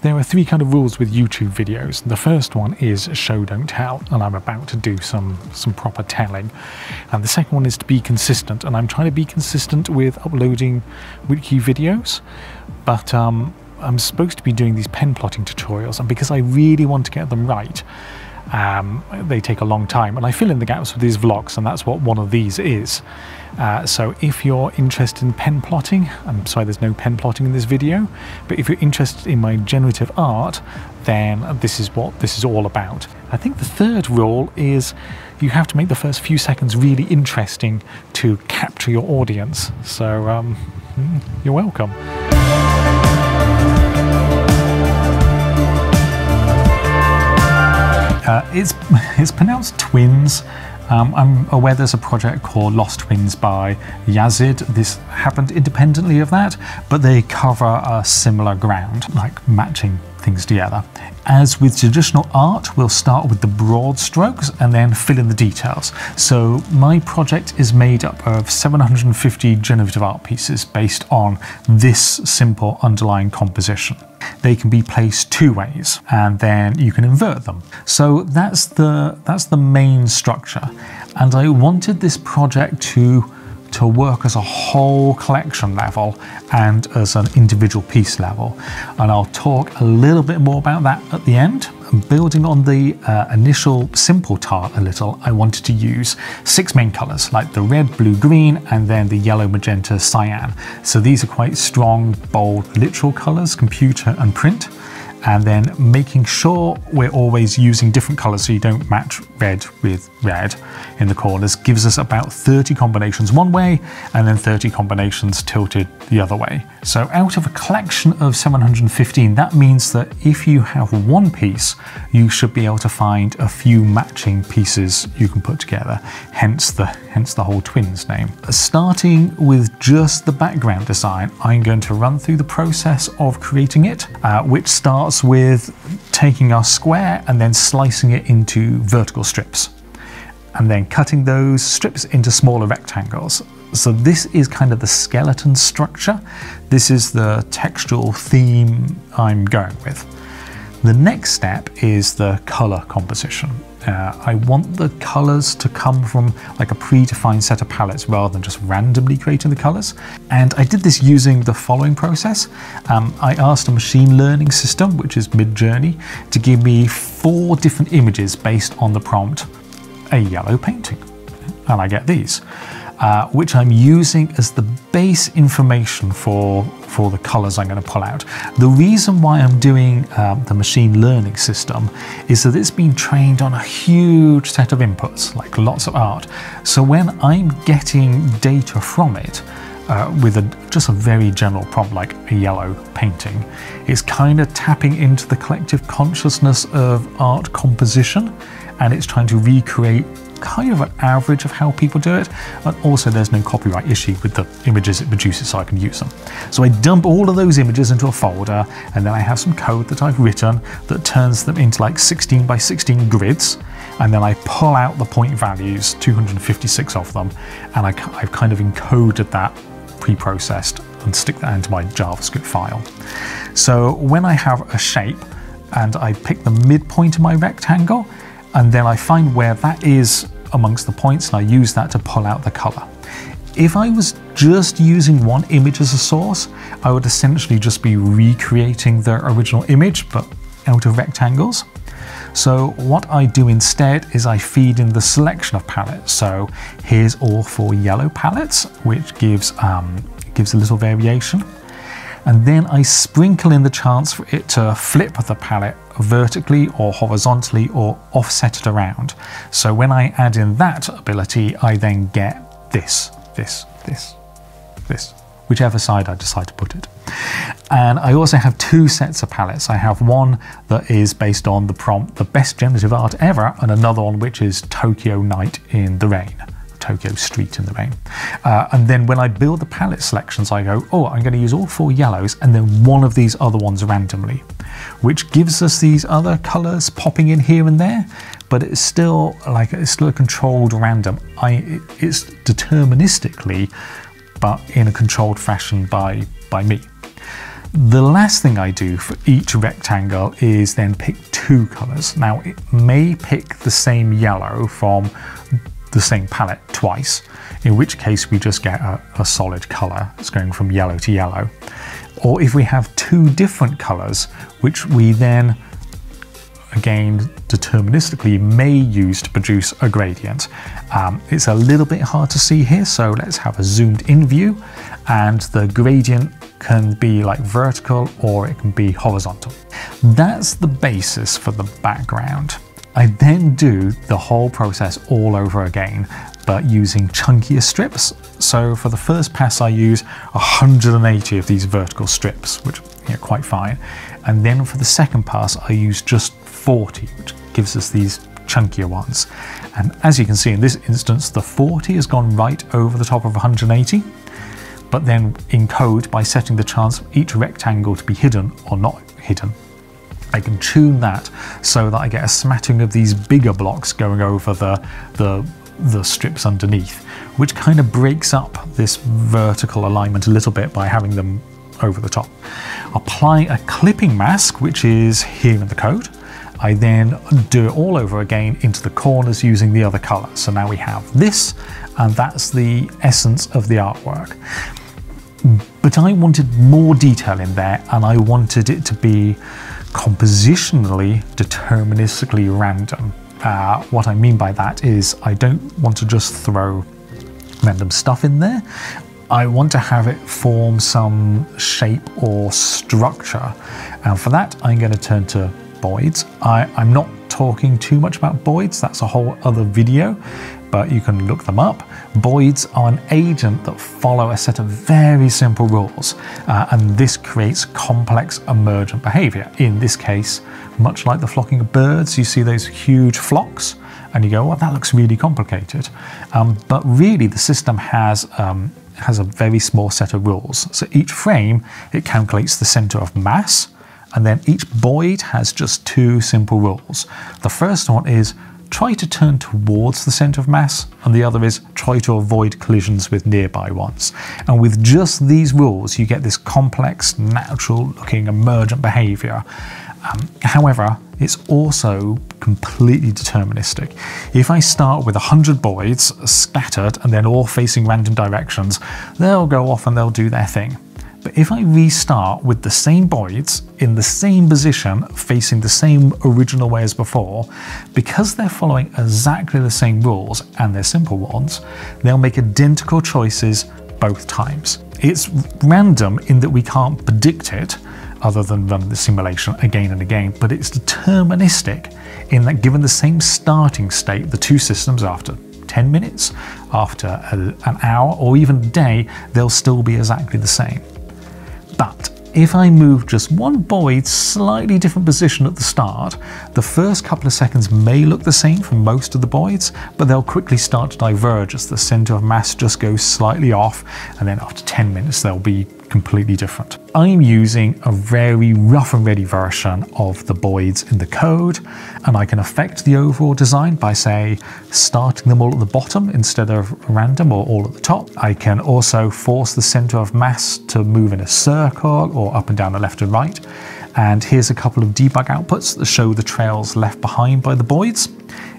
There are three kind of rules with YouTube videos. The first one is show don't tell, and I'm about to do some proper telling. And the second one is to be consistent, and I'm trying to be consistent with uploading weekly videos, but I'm supposed to be doing these pen plotting tutorials, and because I really want to get them right, they take a long time, and I fill in the gaps with these vlogs, and that's what one of these is. So if you're interested in pen plotting, I'm sorry there's no pen plotting in this video, but if you're interested in my generative art, then this is what this is all about. I think the third rule is you have to make the first few seconds really interesting to capture your audience. So you're welcome. It's pronounced twins. I'm aware there's a project called Lost Twins by Yazid. This happened independently of that, but they cover a similar ground, like matching things together. As with traditional art, we'll start with the broad strokes and then fill in the details. So my project is made up of 750 generative art pieces based on this simple underlying composition. They can be placed two ways, and then you can invert them. So that's the main structure. And I wanted this project to work as a whole collection level and as an individual piece level. And I'll talk a little bit more about that at the end. Building on the initial simple tile a little, I wanted to use 6 main colours, like the red, blue, green, and then the yellow, magenta, cyan. So these are quite strong, bold, literal colours, computer and print. And then making sure we're always using different colours so you don't match red with red in the corners gives us about 30 combinations one way and then 30 combinations tilted the other way. So out of a collection of 715, that means that if you have one piece, you should be able to find a few matching pieces you can put together, hence the whole twins name. Starting with just the background design, I'm going to run through the process of creating it, which starts with taking our square and then slicing it into vertical strips, and then cutting those strips into smaller rectangles. So this is kind of the skeleton structure. This is the textual theme I'm going with. The next step is the color composition. I want the colors to come from like a predefined set of palettes rather than just randomly creating the colors. And I did this using the following process. I asked a machine learning system, which is Midjourney, to give me 4 different images based on the prompt, a yellow painting. And I get these, which I'm using as the base information for the colors I'm going to pull out. The reason why I'm doing the machine learning system is that it's been trained on a huge set of inputs, like lots of art. So when I'm getting data from it, with just a very general prompt like a yellow painting, it's kind of tapping into the collective consciousness of art composition, and it's trying to recreate kind of an average of how people do it, and also there's no copyright issue with the images it produces, so I can use them. So I dump all of those images into a folder, and then I have some code that I've written that turns them into like 16 by 16 grids, and then I pull out the point values, 256 of them, and I've kind of encoded that pre-processed and stick that into my JavaScript file. So when I have a shape and I pick the midpoint of my rectangle, and then I find where that is amongst the points, and I use that to pull out the color. If I was just using one image as a source, I would essentially just be recreating the original image, but out of rectangles. So what I do instead is I feed in the selection of palettes. So here's all 4 yellow palettes, which gives a little variation. And then I sprinkle in the chance for it to flip the palette vertically or horizontally or offset it around. So when I add in that ability, I then get this, whichever side I decide to put it. And I also have 2 sets of palettes. I have one that is based on the prompt, the best generative art ever, and another one which is Tokyo Night in the Rain. Tokyo Street in the Rain. And then when I build the palette selections, I go, oh, I'm going to use all 4 yellows and then one of these other ones randomly, which gives us these other colors popping in here and there, but it's still a controlled random. It's deterministically, but in a controlled fashion by me. The last thing I do for each rectangle is then pick two colours. Now it may pick the same yellow from the same palette twice, in which case we just get a solid colour. It's going from yellow to yellow. Or if we have two different colours, which we then again deterministically may use to produce a gradient. It's a little bit hard to see here, so let's have a zoomed in view, and the gradient can be like vertical or it can be horizontal. That's the basis for the background. I then do the whole process all over again, but using chunkier strips. So for the first pass I use 180 of these vertical strips, which are quite fine. And then for the second pass I use just 40, which gives us these chunkier ones. And as you can see in this instance, the 40 has gone right over the top of 180. But then in code, by setting the chance of each rectangle to be hidden or not hidden, I can tune that so that I get a smattering of these bigger blocks going over the strips underneath, which kind of breaks up this vertical alignment a little bit by having them over the top. Apply a clipping mask, which is here in the code. I then do it all over again into the corners using the other color. So now we have this, and that's the essence of the artwork. But I wanted more detail in there, and I wanted it to be compositionally deterministically random. What I mean by that is I don't want to just throw random stuff in there. I want to have it form some shape or structure, and for that I'm going to turn to Boids. I'm not talking too much about Boids, that's a whole other video, but you can look them up. Boids are an agent that follow a set of very simple rules, and this creates complex emergent behavior. In this case, much like the flocking of birds, you see those huge flocks, and you go, well, that looks really complicated. But really, the system has a very small set of rules. So each frame, it calculates the center of mass, and then each Boid has just two simple rules. The first one is try to turn towards the center of mass, and the other is try to avoid collisions with nearby ones. And with just these rules, you get this complex, natural-looking emergent behavior. However, it's also completely deterministic. If I start with 100 Boids scattered and then all facing random directions, they'll go off and they'll do their thing. But if I restart with the same Boids in the same position, facing the same original way as before, because they're following exactly the same rules and they're simple ones, they'll make identical choices both times. It's random in that we can't predict it, other than run the simulation again and again, but it's deterministic in that given the same starting state, the two systems after 10 minutes, after an hour, or even a day, they'll still be exactly the same. But if I move just one Boid slightly different position at the start, the first couple of seconds may look the same for most of the Boids, but they'll quickly start to diverge as the center of mass just goes slightly off, and then after 10 minutes they'll be completely different. I'm using a very rough and ready version of the Boids in the code, and I can affect the overall design by, say, starting them all at the bottom instead of random or all at the top. I can also force the center of mass to move in a circle or up and down the left and right. And here's a couple of debug outputs that show the trails left behind by the Boids.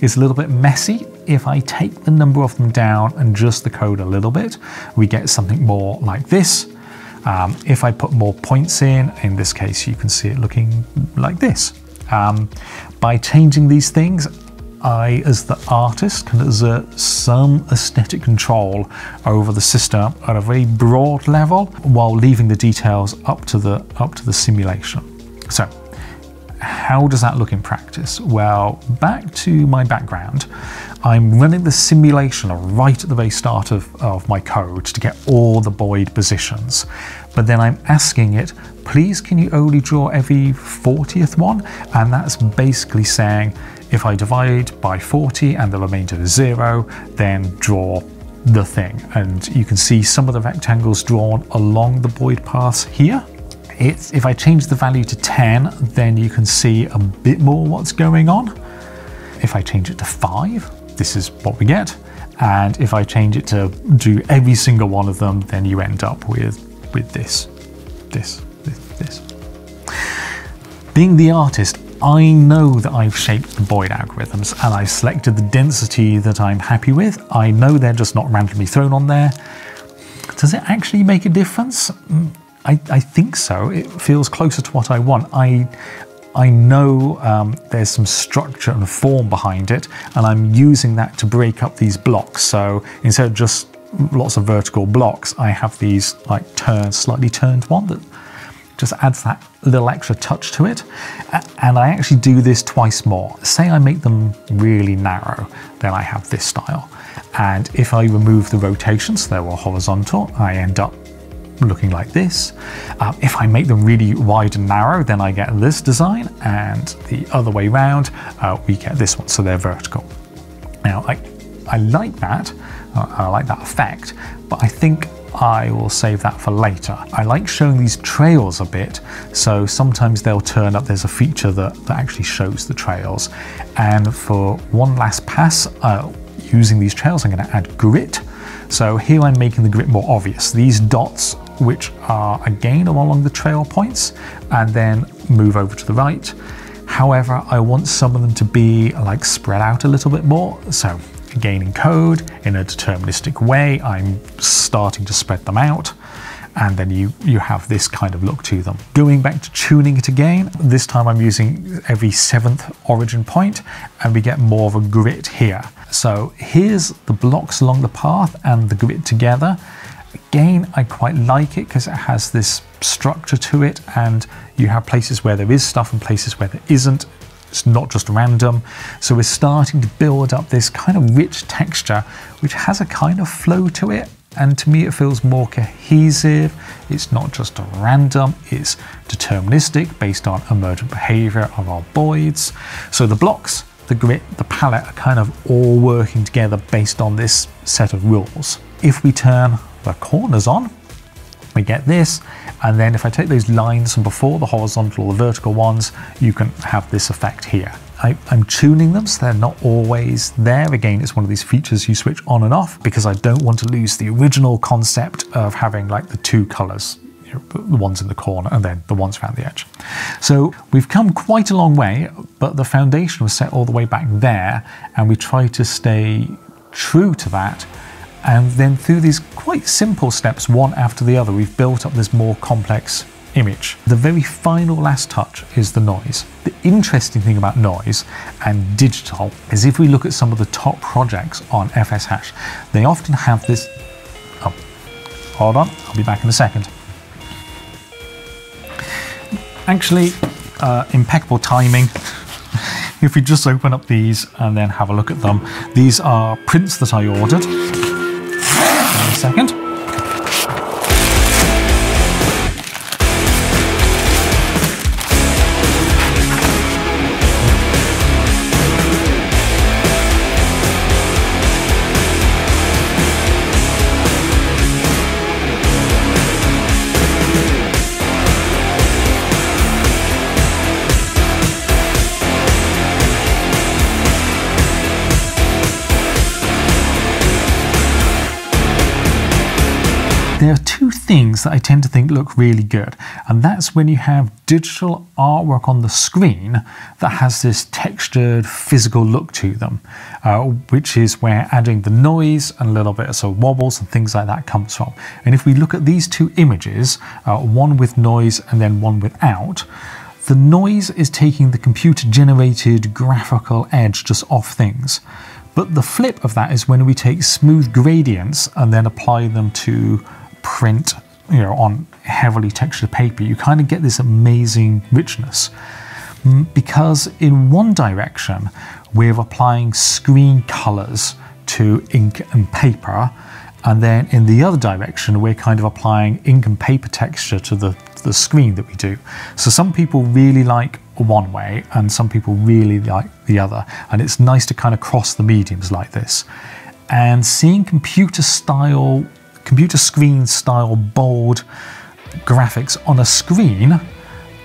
It's a little bit messy. If I take the number of them down and adjust the code a little bit, we get something more like this. If I put more points in this case, you can see it looking like this. By changing these things, I, as the artist, can exert some aesthetic control over the system at a very broad level, while leaving the details up to the simulation. So, how does that look in practice? Well, back to my background. I'm running the simulation right at the very start of my code to get all the Boid positions. But then I'm asking it, please can you only draw every 40th one? And that's basically saying, if I divide by 40 and the remainder is 0, then draw the thing. And you can see some of the rectangles drawn along the Boid paths here. If I change the value to 10, then you can see a bit more what's going on. If I change it to 5, this is what we get. And if I change it to do every single one of them, then you end up with this. this. Being the artist, I know that I've shaped the Boid algorithms and I've selected the density that I'm happy with. I know they're just not randomly thrown on there. Does it actually make a difference? I think so. It feels closer to what I want. I know there's some structure and form behind it, and I'm using that to break up these blocks. So instead of just lots of vertical blocks, I have these like slightly turned one that just adds that little extra touch to it. And I actually do this twice more. Say I make them really narrow, then I have this style. And if I remove the rotations, they're all horizontal, I end up looking like this. If I make them really wide and narrow, then I get this design, and the other way around, we get this one, so they're vertical. Now, I like that, I like that effect, but I think I will save that for later. I like showing these trails a bit, so sometimes they'll turn up, there's a feature that actually shows the trails. And for one last pass, using these trails, I'm going to add grit. So here I'm making the grit more obvious. These dots, which are again along the trail points, and then move over to the right. However, I want some of them to be like spread out a little bit more. So again, in code, in a deterministic way, I'm starting to spread them out, and then you have this kind of look to them. Going back to tuning it again, this time I'm using every 7th origin point, and we get more of a grit here. So here's the blocks along the path and the grit together. Again, I quite like it because it has this structure to it, and you have places where there is stuff and places where there isn't. It's not just random. So we're starting to build up this kind of rich texture, which has a kind of flow to it. And to me, it feels more cohesive. It's not just random, it's deterministic based on emergent behavior of our Boids. So the blocks, the grit, the palette are kind of all working together based on this set of rules. If we turn the corners on, we get this, and then if I take those lines from before, the horizontal or the vertical ones, you can have this effect here. I'm tuning them so they're not always there. Again, it's one of these features you switch on and off because I don't want to lose the original concept of having like the two colors, you know, the ones in the corner and then the ones around the edge. So we've come quite a long way, but the foundation was set all the way back there, and we try to stay true to that. And then through these quite simple steps, one after the other, we've built up this more complex image. The very final last touch is the noise. The interesting thing about noise and digital is if we look at some of the top projects on FSH, they often have this, oh, hold on, I'll be back in a second. Actually, impeccable timing. If we just open up these and then have a look at them, these are prints that I ordered. In a second. There are two things that I tend to think look really good, and that's when you have digital artwork on the screen that has this textured physical look to them, which is where adding the noise and a little bit of sort of wobbles and things like that comes from. And if we look at these two images, one with noise and then one without, the noise is taking the computer-generated graphical edge just off things. But the flip of that is when we take smooth gradients and then apply them to print, you know, on heavily textured paper, you kind of get this amazing richness. Because in one direction, we're applying screen colors to ink and paper, and then in the other direction, we're kind of applying ink and paper texture to the screen that we do. So some people really like one way, and some people really like the other, and it's nice to kind of cross the mediums like this. And seeing computer screen style bold graphics on a screen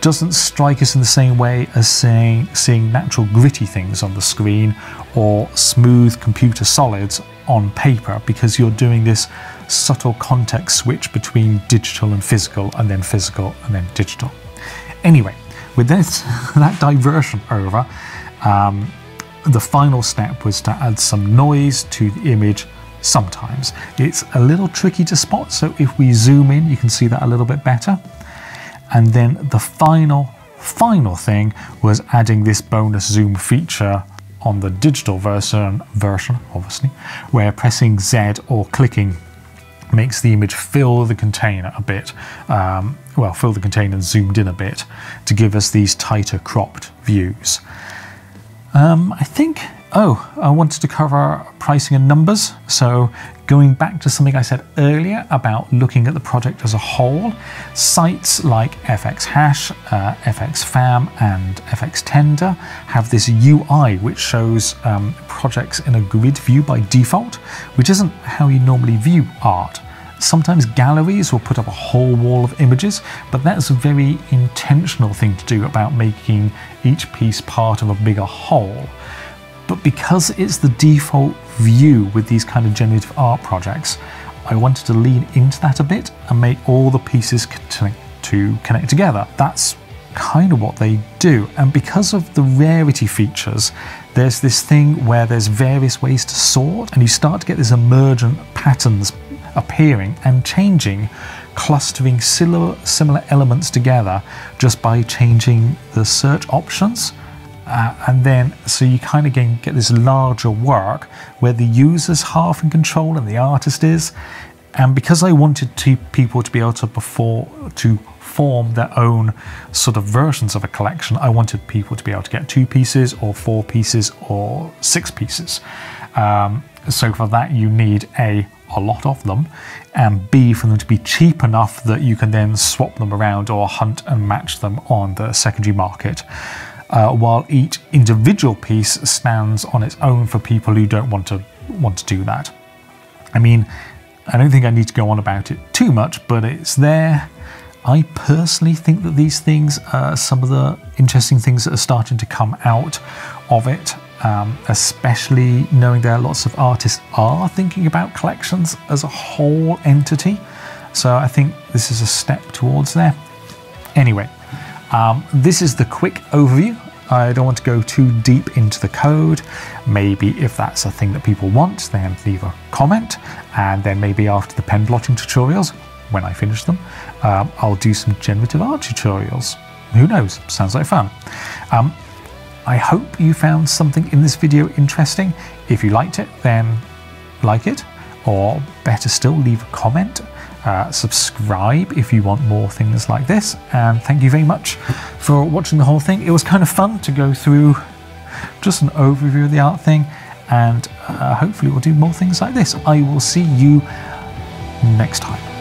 doesn't strike us in the same way as seeing natural gritty things on the screen or smooth computer solids on paper, because you're doing this subtle context switch between digital and then digital. Anyway, with this, that diversion over, the final step was to add some noise to the image. Sometimes it's a little tricky to spot, so if we zoom in, you can see that a little bit better. And then the final thing was adding this bonus zoom feature on the digital version obviously, where pressing Z or clicking makes the image fill the container a bit, fill the container zoomed in a bit to give us these tighter cropped views. I wanted to cover pricing and numbers. So going back to something I said earlier about looking at the project as a whole, sites like FXHash, FXFam and FXTender have this UI which shows projects in a grid view by default, which isn't how you normally view art. Sometimes galleries will put up a whole wall of images, but that's a very intentional thing to do about making each piece part of a bigger whole. But because it's the default view with these kind of generative art projects, I wanted to lean into that a bit and make all the pieces connect together. That's kind of what they do. And because of the rarity features, there's this thing where there's various ways to sort, and you start to get these emergent patterns appearing and changing, clustering similar elements together just by changing the search options. And then, so you kind of get this larger work where the user's half in control and the artist is. And because I wanted people to be able to form their own sort of versions of a collection, I wanted people to be able to get 2 pieces or 4 pieces or 6 pieces. So for that you need a lot of them, and B, for them to be cheap enough that you can then swap them around or hunt and match them on the secondary market. While each individual piece stands on its own for people who don't want to do that. I mean, I don't think I need to go on about it too much, but it's there. I personally think that these things are some of the interesting things that are starting to come out of it, especially knowing there are lots of artists are thinking about collections as a whole entity. So I think this is a step towards there. Anyway, this is the quick overview. I don't want to go too deep into the code. Maybe if that's a thing that people want, then leave a comment, and then maybe after the pen blotting tutorials, when I finish them, I'll do some generative art tutorials. Who knows? Sounds like fun. I hope you found something in this video interesting. If you liked it, then like it, or better still, leave a comment. Subscribe if you want more things like this, and thank you very much for watching the whole thing. It was kind of fun to go through just an overview of the art thing, and hopefully we'll do more things like this. I will see you next time.